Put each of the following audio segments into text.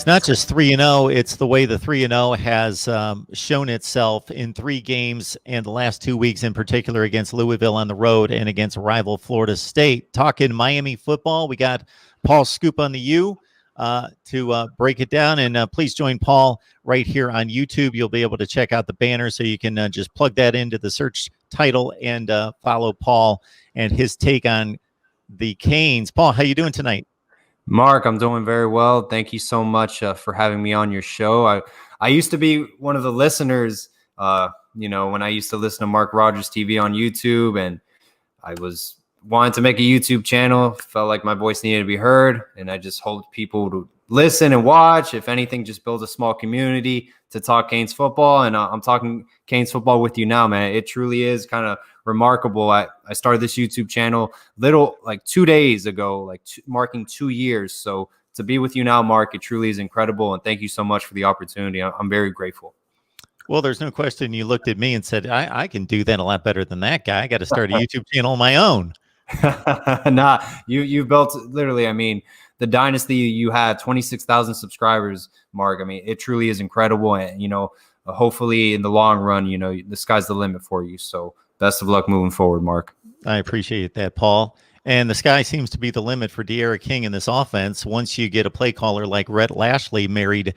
it's not just 3-0, it's the way the 3-0 has shown itself in 3 games and the last 2 weeks in particular against Louisville on the road and against rival Florida State. Talking Miami football, we got Paul Scoop on the U to break it down. And please join Paul right here on YouTube. You'll be able to check out the banner so you can just plug that into the search title and follow Paul and his take on the Canes. Paul, how you doing tonight? Mark, I'm doing very well. Thank you so much for having me on your show. I used to be one of the listeners, when I used to listen to MarkRogersTV on YouTube, and I was wanted to make a YouTube channel, felt like my voice needed to be heard, and I just hope people to listen and watch. If anything, just build a small community to talk Canes football, and I'm talking Canes football with you now, man. It truly is kind of remarkable. I started this YouTube channel like 2 days ago, marking 2 years. So to be with you now, Mark, it truly is incredible, and thank you so much for the opportunity. I'm very grateful. Well, there's no question you looked at me and said, I can do that a lot better than that guy. I got to start a YouTube channel of my own. Nah, you built literally, I mean, the dynasty you had, 26,000 subscribers, Mark. I mean, it truly is incredible. And, hopefully in the long run, the sky's the limit for you. So best of luck moving forward, Mark. I appreciate that, Paul. And the sky seems to be the limit for De'Ara King in this offense once you get a play caller like Rhett Lashley married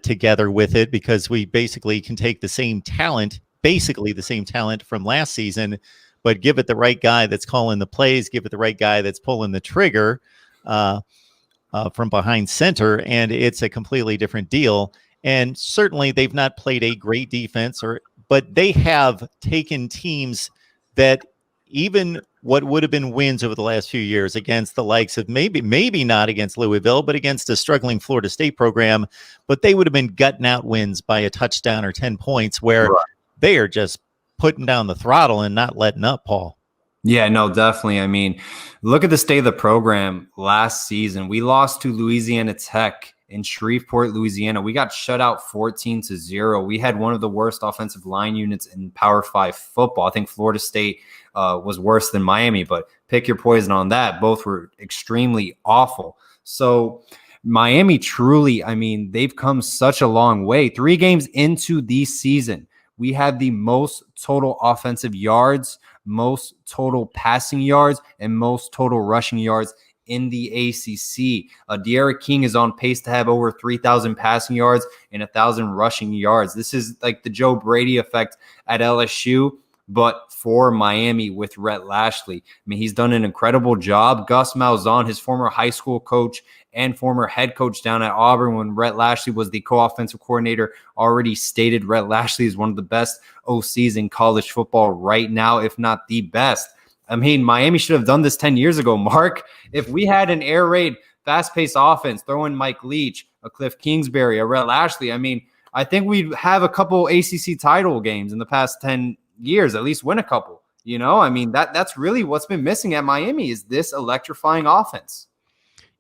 together with it, because we basically can take the same talent, from last season, but give it the right guy that's calling the plays, give it the right guy that's pulling the trigger from behind center, and it's a completely different deal. And certainly they've not played a great defense, but they have taken teams that even what would have been wins over the last few years against the likes of maybe not against Louisville, but against a struggling Florida State program, but they would have been gutting out wins by a touchdown or 10 points where they are just putting down the throttle and not letting up, Paul. Yeah, no, definitely. I mean, look at the state of the program last season. We lost to Louisiana Tech in Shreveport, Louisiana. We got shut out 14-0. We had one of the worst offensive line units in Power 5 football. I think Florida State was worse than Miami, but pick your poison on that. Both were extremely awful. So Miami truly, I mean, they've come such a long way. 3 games into the season, we have the most total offensive yards, most total passing yards, and most total rushing yards in the ACC. De'Ara King is on pace to have over 3,000 passing yards and 1,000 rushing yards. This is like the Joe Brady effect at LSU, but for Miami with Rhett Lashley. I mean, he's done an incredible job. Gus Malzahn, his former high school coach and former head coach down at Auburn when Rhett Lashley was the co-offensive coordinator, already stated Rhett Lashley is one of the best OCs in college football right now, if not the best. I mean, Miami should have done this 10 years ago, Mark. If we had an air raid, fast-paced offense, throw in Mike Leach, a Cliff Kingsbury, a Rhett Lashley, I mean, I think we'd have a couple ACC title games in the past 10 years, at least win a couple. I mean, that's really what's been missing at Miami is this electrifying offense.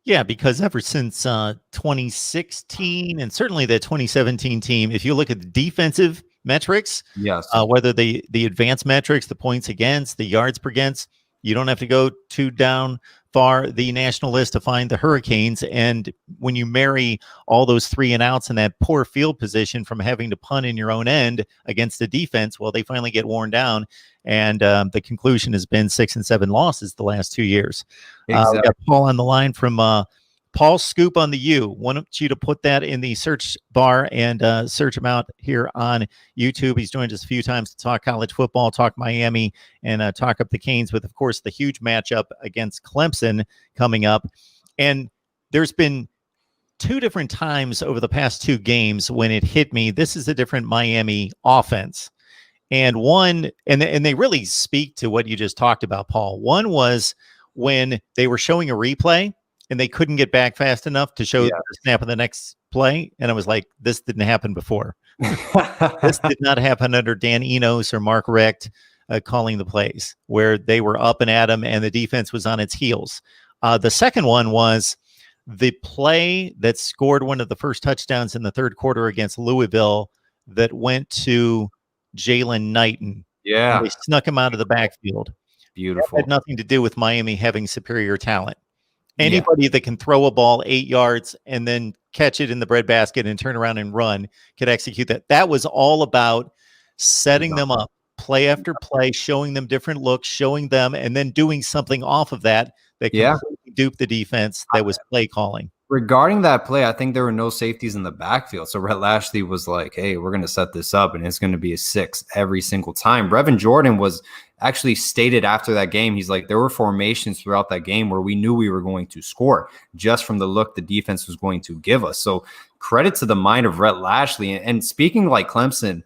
Yeah, because ever since 2016 and certainly the 2017 team, if you look at the defensive metrics, yes, whether the advanced metrics, the points against, the yards per against, you don't have to go too down far the national list to find the Hurricanes. And when you marry all those 3 and outs and that poor field position from having to punt in your own end against the defense, well, they finally get worn down. And the conclusion has been 6 and 7 losses the last 2 years. Exactly. We got Paul on the line from Paul Scoop on the U. Want you to put that in the search bar and search him out here on YouTube. He's joined us a few times to talk college football, talk Miami, and talk up the Canes with, of course, the huge matchup against Clemson coming up. And there's been 2 different times over the past 2 games when it hit me, this is a different Miami offense. And they really speak to what you just talked about, Paul. One was when they were showing a replay and they couldn't get back fast enough to show the snap of the next play. And I was like, this didn't happen before. This did not happen under Dan Enos or Mark Richt calling the plays, where they were up and at them and the defense was on its heels. The second one was the play that scored one of the first touchdowns in the third quarter against Louisville that went to Jalen Knighton. Yeah. They snuck him out of the backfield. Beautiful. That had nothing to do with Miami having superior talent. Yeah. Anybody that can throw a ball 8 yards and then catch it in the breadbasket and turn around and run could execute that. That was all about setting them up, play after play, showing them different looks, showing them, and then doing something off of that that Yeah. completely duped the defense that was play calling. Regarding that play, I think there were no safeties in the backfield. So Rhett Lashley was like, hey, we're going to set this up, and it's going to be a 6 every single time. Brevin Jordan was actually stated after that game, he's like, there were formations throughout that game where we knew we were going to score just from the look the defense was going to give us. So credit to the mind of Rhett Lashley. And speaking like Clemson,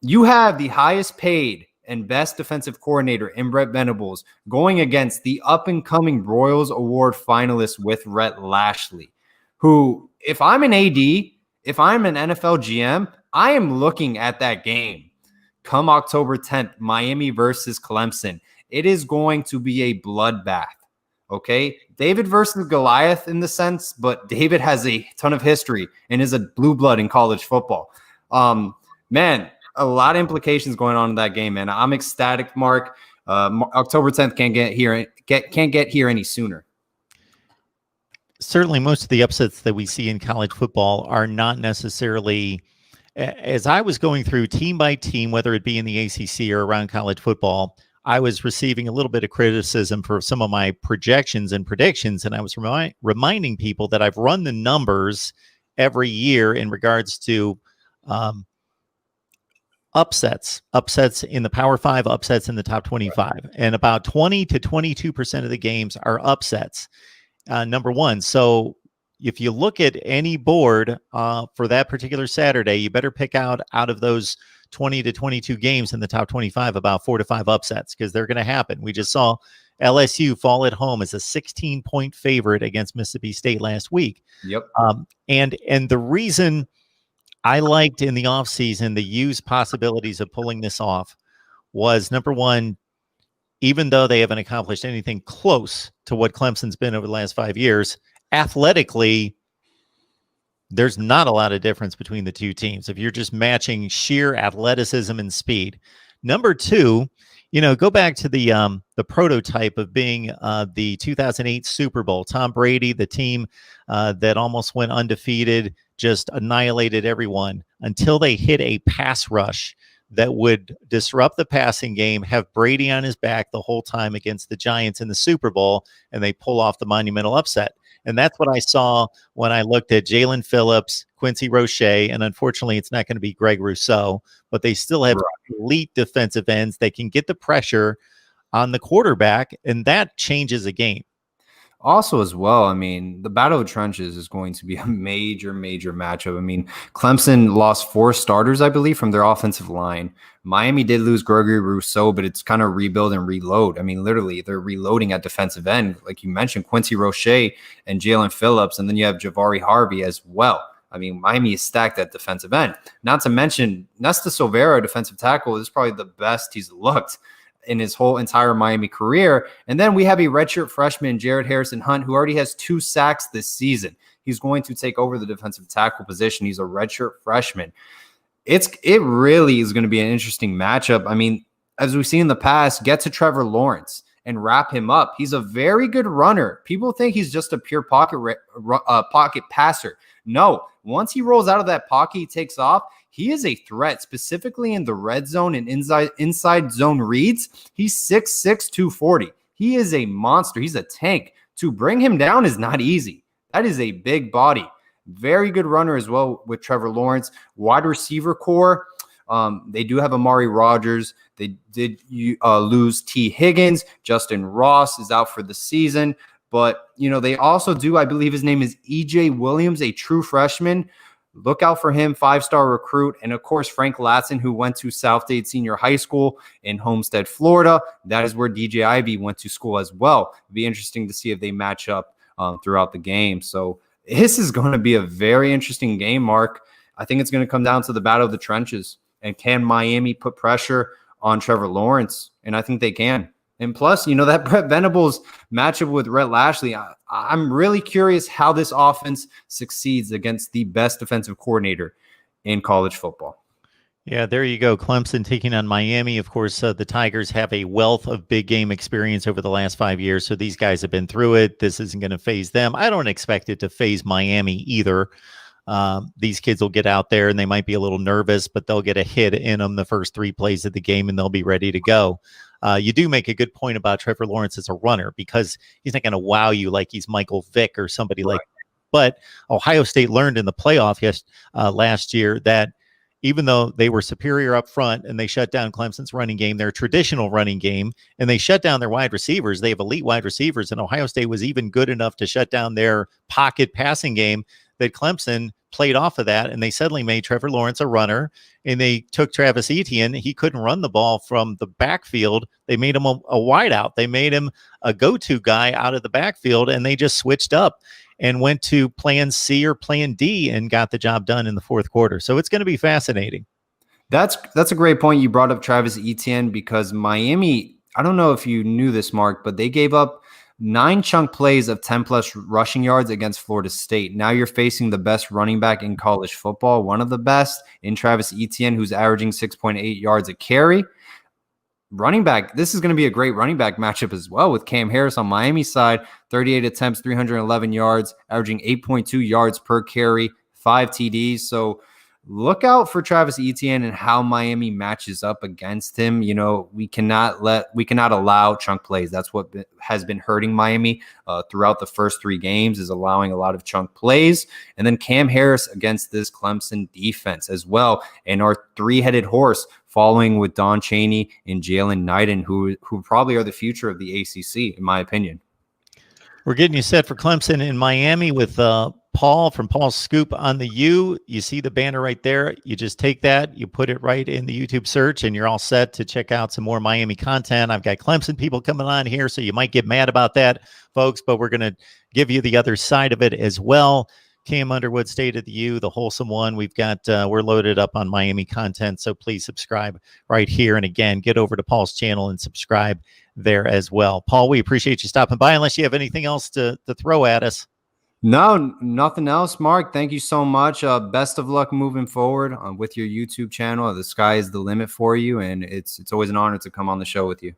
you have the highest paid and best defensive coordinator in Brett Venables going against the up-and-coming Broyles Award finalist with Rhett Lashley, who, if I'm an AD, if I'm an NFL GM, I am looking at that game. Come October 10th, Miami versus Clemson. It is going to be a bloodbath, okay? David versus Goliath in the sense, but David has a ton of history and is a blue blood in college football. Man, a lot of implications going on in that game, man. I'm ecstatic, Mark. October 10th can't get here any sooner. Certainly, most of the upsets that we see in college football are not necessarily. As I was going through team by team, whether it be in the ACC or around college football, I was receiving a little bit of criticism for some of my projections and predictions, and I was reminding people that I've run the numbers every year in regards to upsets in the Power 5, upsets in the top 25, and about 20 to 22% of the games are upsets. Number one. So if you look at any board for that particular Saturday, you better pick out of those 20 to 22 games in the top 25, about 4 to 5 upsets, because they're going to happen. We just saw LSU fall at home as a 16-point favorite against Mississippi State last week. Yep. And the reason I liked in the offseason the U's possibilities of pulling this off was, number one, even though they haven't accomplished anything close to what Clemson's been over the last 5 years, athletically, there's not a lot of difference between the two teams if you're just matching sheer athleticism and speed. Number two, go back to the prototype of being the 2008 Super Bowl. Tom Brady, the team that almost went undefeated, just annihilated everyone until they hit a pass rush that would disrupt the passing game, have Brady on his back the whole time against the Giants in the Super Bowl, and they pull off the monumental upset. And that's what I saw when I looked at Jalen Phillips, Quincy Roche, and unfortunately it's not going to be Greg Rousseau, but they still have elite defensive ends. They can get the pressure on the quarterback, and that changes a game. Also, as well, I mean, the Battle of the Trenches is going to be a major, major matchup. I mean, Clemson lost 4 starters, I believe, from their offensive line. Miami did lose Gregory Rousseau, but it's kind of rebuild and reload. I mean, literally, they're reloading at defensive end. Like you mentioned, Quincy Roche and Jalen Phillips, and then you have Javari Harvey as well. I mean, Miami is stacked at defensive end. Not to mention, Nesta Silvera, defensive tackle, is probably the best he's looked in his whole entire Miami career. And then we have a redshirt freshman, Jared Harrison Hunt, who already has 2 sacks this season. He's going to take over the defensive tackle position. He's a redshirt freshman. It really is going to be an interesting matchup. I mean, as we've seen in the past, get to Trevor Lawrence and wrap him up. He's a very good runner. People think he's just a pure pocket passer. No, once he rolls out of that pocket, he takes off. He is a threat, specifically in the red zone and inside zone reads. He's 6'6", 240. He is a monster. He's a tank. To bring him down is not easy. That is a big body. Very good runner as well with Trevor Lawrence. Wide receiver core, they do have Amari Rogers. They did lose T. Higgins. Justin Ross is out for the season. But, they also do, I believe his name is E.J. Williams, a true freshman. Look out for him, 5-star recruit. And, of course, Frank Latson, who went to Southdade Senior High School in Homestead, Florida. That is where DJ Ivy went to school as well. It'd be interesting to see if they match up throughout the game. So this is going to be a very interesting game, Mark. I think it's going to come down to the battle of the trenches. And can Miami put pressure on Trevor Lawrence? And I think they can. And plus, that Brett Venables matchup with Rhett Lashley, I'm really curious how this offense succeeds against the best defensive coordinator in college football. Yeah, there you go. Clemson taking on Miami. Of course, the Tigers have a wealth of big game experience over the last 5 years. So these guys have been through it. This isn't going to phase them. I don't expect it to phase Miami either. These kids will get out there and they might be a little nervous, but they'll get a hit in them the first 3 plays of the game and they'll be ready to go. You do make a good point about Trevor Lawrence as a runner because he's not going to wow you like he's Michael Vick or somebody like. But Ohio State learned in the playoff last year that even though they were superior up front and they shut down Clemson's running game, their traditional running game, and they shut down their wide receivers, they have elite wide receivers, and Ohio State was even good enough to shut down their pocket passing game that Clemson played off of that, and they suddenly made Trevor Lawrence a runner, and they took Travis Etienne. He couldn't run the ball from the backfield. They made him a wideout. They made him a go-to guy out of the backfield, and they just switched up and went to plan C or plan D and got the job done in the fourth quarter. So it's going to be fascinating. That's a great point. You brought up Travis Etienne because Miami, I don't know if you knew this, Mark, but they gave up 9 chunk plays of 10-plus rushing yards against Florida State. Now you're facing the best running back in college football, one of the best in Travis Etienne, who's averaging 6.8 yards a carry. Running back, this is going to be a great running back matchup as well with Cam Harris on Miami's side, 38 attempts, 311 yards, averaging 8.2 yards per carry, 5 TDs. So look out for Travis Etienne and how Miami matches up against him. You know, we cannot allow chunk plays. That's what has been hurting Miami throughout the first 3 games, is allowing a lot of chunk plays. And then Cam Harris against this Clemson defense as well. And our 3-headed horse following with Don Chaney and Jalen Knighton, who probably are the future of the ACC, in my opinion. We're getting you set for Clemson in Miami with Paul from Paul's Scoop on the U. You see the banner right there. You just take that, you put it right in the YouTube search, and you're all set to check out some more Miami content. I've got Clemson people coming on here, so you might get mad about that, folks, but we're going to give you the other side of it as well. Cam Underwood, State of the U, the wholesome one. We've got, we're loaded up on Miami content, so please subscribe right here. And again, get over to Paul's channel and subscribe there as well. Paul, we appreciate you stopping by, unless you have anything else to throw at us. No, nothing else, Mark. Thank you so much. Best of luck moving forward with your YouTube channel. The sky is the limit for you, and it's always an honor to come on the show with you.